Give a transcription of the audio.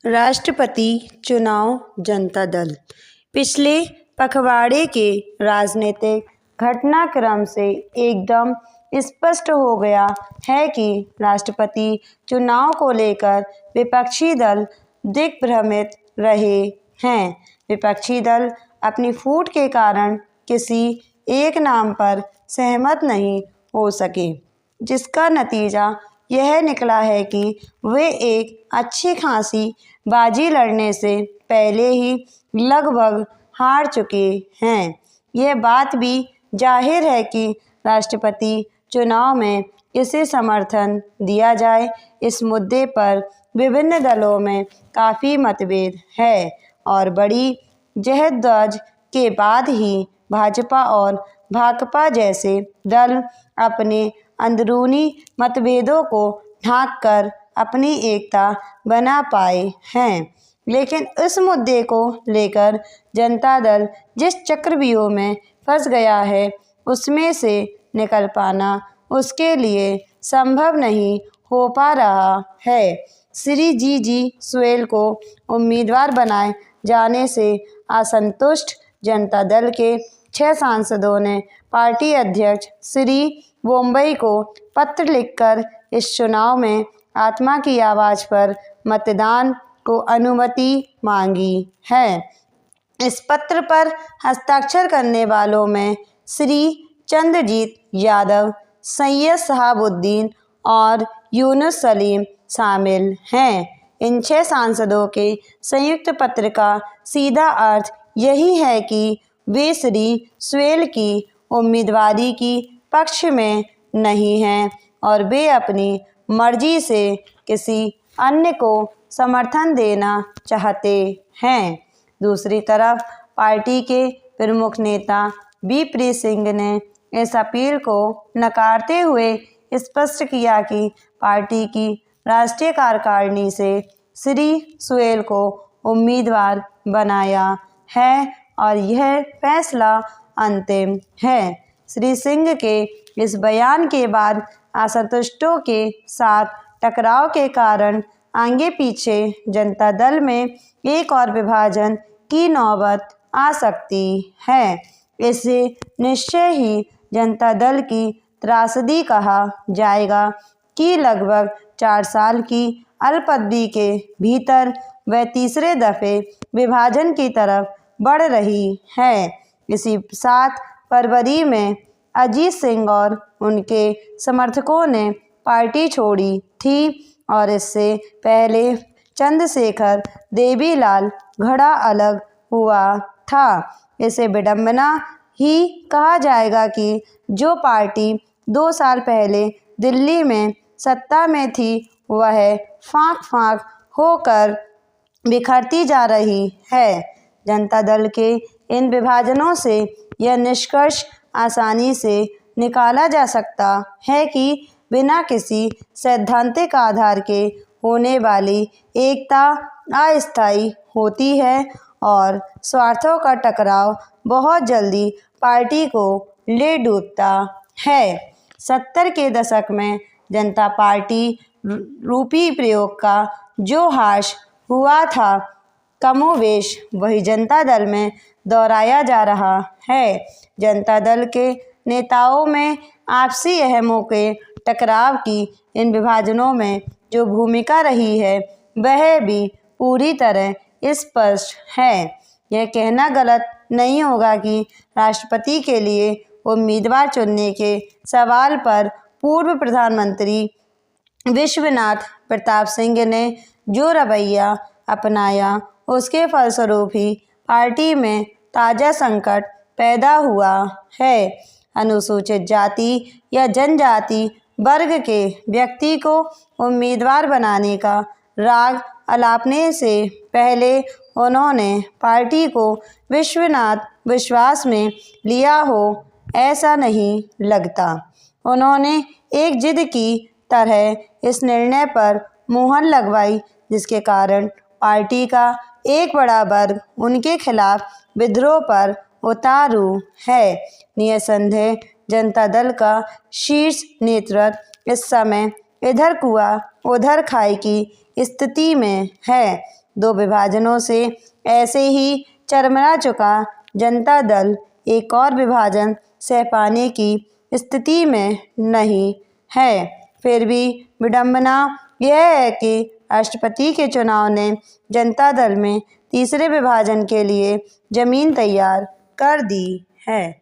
राष्ट्रपति चुनाव जनता दल। पिछले पखवाड़े के राजनीतिक घटनाक्रम से एकदम स्पष्ट हो गया है कि राष्ट्रपति चुनाव को लेकर विपक्षी दल दिग्भ्रमित रहे हैं। विपक्षी दल अपनी फूट के कारण किसी एक नाम पर सहमत नहीं हो सके, जिसका नतीजा यह निकला है कि वे एक अच्छी खासी बाजी लड़ने से पहले ही लगभग हार चुके हैं। यह बात भी जाहिर है कि राष्ट्रपति चुनाव में किसे समर्थन दिया जाए, इस मुद्दे पर विभिन्न दलों में काफ़ी मतभेद है और बड़ी जहदोजहद के बाद ही भाजपा और भाकपा जैसे दल अपने अंदरूनी मतभेदों को ढांककर अपनी एकता बना पाए हैं। लेकिन इस मुद्दे को लेकर जनता दल जिस चक्रव्यूह में फंस गया है, उसमें से निकल पाना उसके लिए संभव नहीं हो पा रहा है। श्री जी सुएल को उम्मीदवार बनाए जाने से असंतुष्ट जनता दल के 6 सांसदों ने पार्टी अध्यक्ष श्री बोम्बई को पत्र लिखकर इस चुनाव में आत्मा की आवाज़ पर मतदान को अनुमति मांगी है। इस पत्र पर हस्ताक्षर करने वालों में श्री चंद्रजीत यादव, सैयद शहाबुद्दीन और यूनुस सलीम शामिल हैं। इन 6 सांसदों के संयुक्त पत्र का सीधा अर्थ यही है कि वे श्री सुएल की उम्मीदवारी की पक्ष में नहीं हैं और वे अपनी मर्जी से किसी अन्य को समर्थन देना चाहते हैं। दूसरी तरफ पार्टी के प्रमुख नेता वी.पी. सिंह ने इस अपील को नकारते हुए स्पष्ट किया कि पार्टी की राष्ट्रीय कार्यकारिणी से श्री सुएल को उम्मीदवार बनाया है और यह फैसला अंतिम है। श्री सिंह के इस बयान के बाद असंतुष्टों के साथ टकराव के कारण आगे पीछे जनता दल में एक और विभाजन की नौबत आ सकती है। इसे निश्चय ही जनता दल की त्रासदी कहा जाएगा कि लगभग 4 साल की अल्पावधि के भीतर वह तीसरे दफे विभाजन की तरफ बढ़ रही है। इसी 7 फरवरी में अजीत सिंह और उनके समर्थकों ने पार्टी छोड़ी थी और इससे पहले चंद्रशेखर देवीलाल घड़ा अलग हुआ था। इसे विडंबना ही कहा जाएगा कि जो पार्टी 2 साल पहले दिल्ली में सत्ता में थी, वह फांक होकर बिखरती जा रही है। जनता दल के इन विभाजनों से यह निष्कर्ष आसानी से निकाला जा सकता है कि बिना किसी सैद्धांतिक आधार के होने वाली एकता अस्थायी होती है और स्वार्थों का टकराव बहुत जल्दी पार्टी को ले डूबता है। 70 के दशक में जनता पार्टी रूपी प्रयोग का जो हाश हुआ था, कमोवेश वही जनता दल में दोहराया जा रहा है। जनता दल के नेताओं में आपसी अहमों के टकराव की इन विभाजनों में जो भूमिका रही है, वह भी पूरी तरह स्पष्ट है। यह कहना गलत नहीं होगा कि राष्ट्रपति के लिए उम्मीदवार चुनने के सवाल पर पूर्व प्रधानमंत्री विश्वनाथ प्रताप सिंह ने जो रवैया अपनाया, उसके फलस्वरूप ही पार्टी में ताज़ा संकट पैदा हुआ है। अनुसूचित जाति या जनजाति वर्ग के व्यक्ति को उम्मीदवार बनाने का राग अलापने से पहले उन्होंने पार्टी को विश्वनाथ विश्वास में लिया हो, ऐसा नहीं लगता। उन्होंने एक जिद की तरह इस निर्णय पर मुहर लगवाई, जिसके कारण पार्टी का एक बड़ा वर्ग उनके खिलाफ विद्रोह पर उतारू है। निसंदेह जनता दल का शीर्ष नेतृत्व इस समय इधर कुआं उधर खाई की स्थिति में है। 2 विभाजनों से ऐसे ही चरमरा चुका जनता दल एक और विभाजन सह पाने की स्थिति में नहीं है। फिर भी विडंबना यह है कि राष्ट्रपति के चुनाव ने जनता दल में तीसरे विभाजन के लिए जमीन तैयार कर दी है।